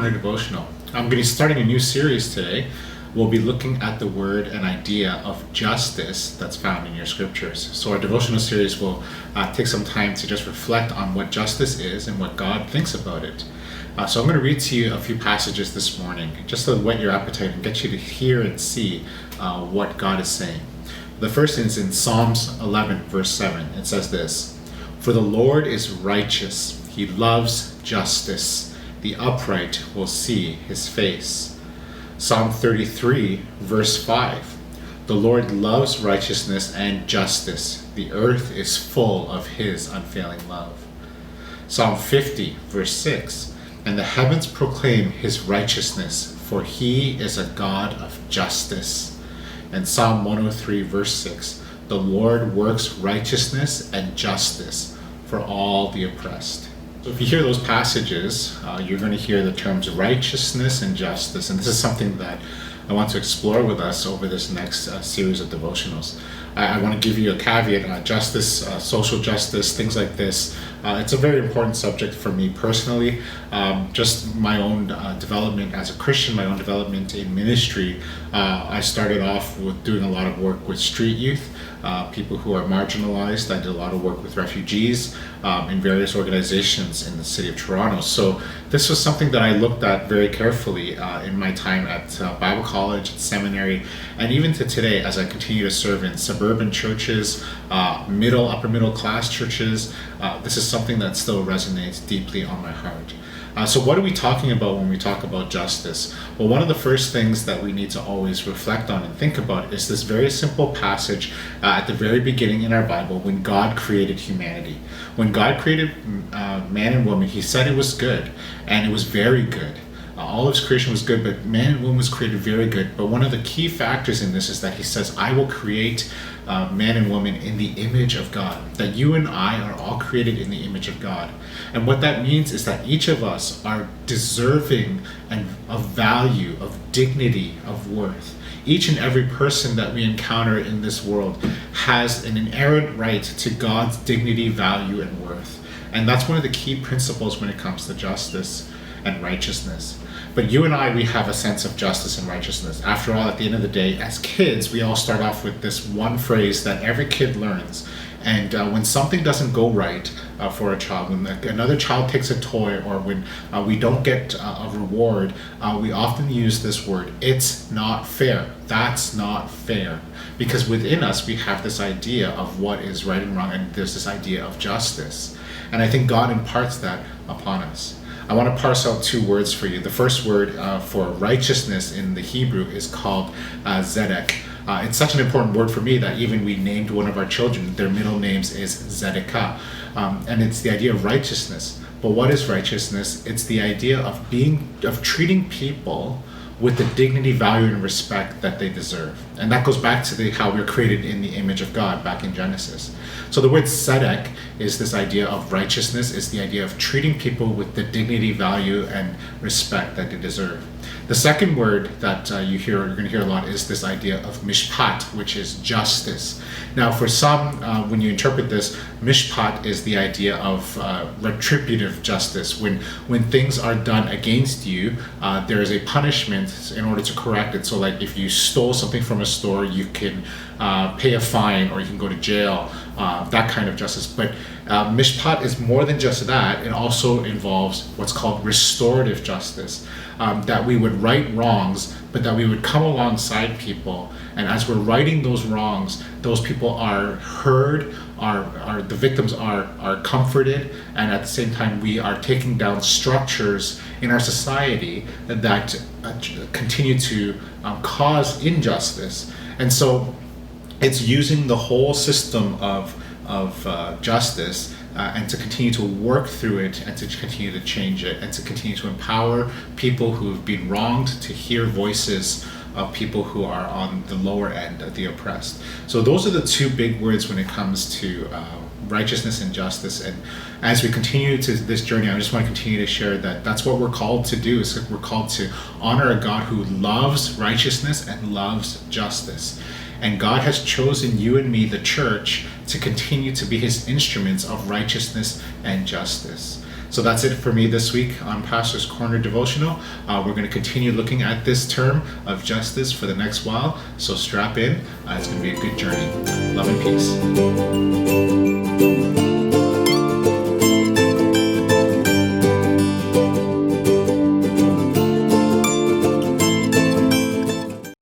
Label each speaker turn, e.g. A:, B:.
A: Morning Devotional. I'm going to be starting a new series today. We'll be looking at the word and idea of justice that's found in your scriptures. So our devotional series will take some time to just reflect on what justice is and what God thinks about it. So I'm going to read to you a few passages this morning, just to whet your appetite and get you to hear and see what God is saying. The first is in Psalms 11, verse 7. It says this: "For the Lord is righteous, he loves justice. The upright will see his face." Psalm 33, verse 5. "The Lord loves righteousness and justice. The earth is full of his unfailing love." Psalm 50, verse 6. "And the heavens proclaim his righteousness, for he is a God of justice." And Psalm 103, verse 6. "The Lord works righteousness and justice for all the oppressed." So if you hear those passages, you're going to hear the terms righteousness and justice, and this is something that I want to explore with us over this next series of devotionals. I want to give you a caveat: justice, social justice, things like this. It's a very important subject for me personally. Just my own development as a Christian, my own development in ministry. I started off with doing a lot of work with street youth, people who are marginalized. I did a lot of work with refugees in various organizations in the city of Toronto. So this was something that I looked at very carefully in my time at Bible college, at seminary, and even to today as I continue to serve in suburban churches, upper middle class churches. This is something that still resonates deeply on my heart. So what are we talking about when we talk about justice? Well, one of the first things that we need to always reflect on and think about is this very simple passage at the very beginning in our Bible when God created humanity. When God created man and woman, he said it was good, and it was very good. All of his creation was good, but man and woman was created very good. But one of the key factors in this is that he says, "I will create man and woman in the image of God." That you and I are all created in the image of God. And what that means is that each of us are deserving and of value, of dignity, of worth. Each and every person that we encounter in this world has an inherent right to God's dignity, value, and worth. And that's one of the key principles when it comes to justice and righteousness. But you and I, we have a sense of justice and righteousness. After all, at the end of the day, as kids, we all start off with this one phrase that every kid learns. And when something doesn't go right for a child, when another child takes a toy, or when we don't get a reward, we often use this word: "It's not fair." That's not fair. Because within us, we have this idea of what is right and wrong, and there's this idea of justice. And I think God imparts that upon us. I want to parse out two words for you. The first word for righteousness in the Hebrew is called zedek. It's such an important word for me that even we named one of our children, their middle names is Zedekah. And it's the idea of righteousness. But what is righteousness? It's the idea of treating people with the dignity, value, and respect that they deserve. And that goes back to how we're created in the image of God back in Genesis. So the word tzedek is this idea of righteousness, is the idea of treating people with the dignity, value, and respect that they deserve. The second word that you're going to hear a lot is this idea of mishpat, which is justice. Now, for some, when you interpret this, mishpat is the idea of retributive justice. When things are done against you, there is a punishment in order to correct it. So like if you stole something from a store, you can pay a fine, or you can go to jail, that kind of justice. But mishpat is more than just that. It also involves what's called restorative justice, that we would right wrongs, but that we would come alongside people, and as we're righting those wrongs, those people are heard, the victims are comforted, and at the same time we are taking down structures in our society that continue to cause injustice. And so it's using the whole system of justice and to continue to work through it, and to continue to change it, and to continue to empower people who have been wronged to hear voices of people who are on the lower end of the oppressed. So those are the two big words when it comes to righteousness and justice. And as we continue to this journey, I just want to continue to share that that's what we're called to do. Is we're called to honor a God who loves righteousness and loves justice. And God has chosen you and me, the church, to continue to be his instruments of righteousness and justice. So that's it for me this week on Pastor's Corner Devotional. We're going to continue looking at this term of justice for the next while. So strap in. It's going to be a good journey. Love and peace.